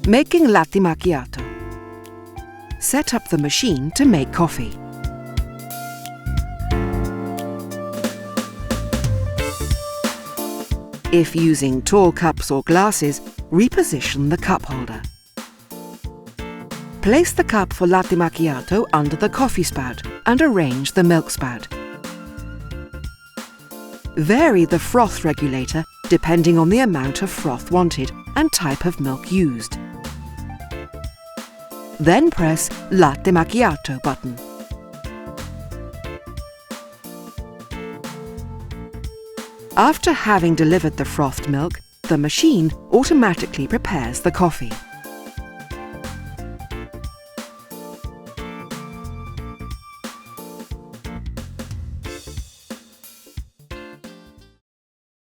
Making latte macchiato. Set up the machine to make coffee. If using tall cups or glasses, reposition the cup holder. Place the cup for latte macchiato under the coffee spout and arrange the milk spout. Vary the froth regulator depending on the amount of froth wanted and type of milk used. Then press Latte Macchiato button. After having delivered the frothed milk, the machine automatically prepares the coffee.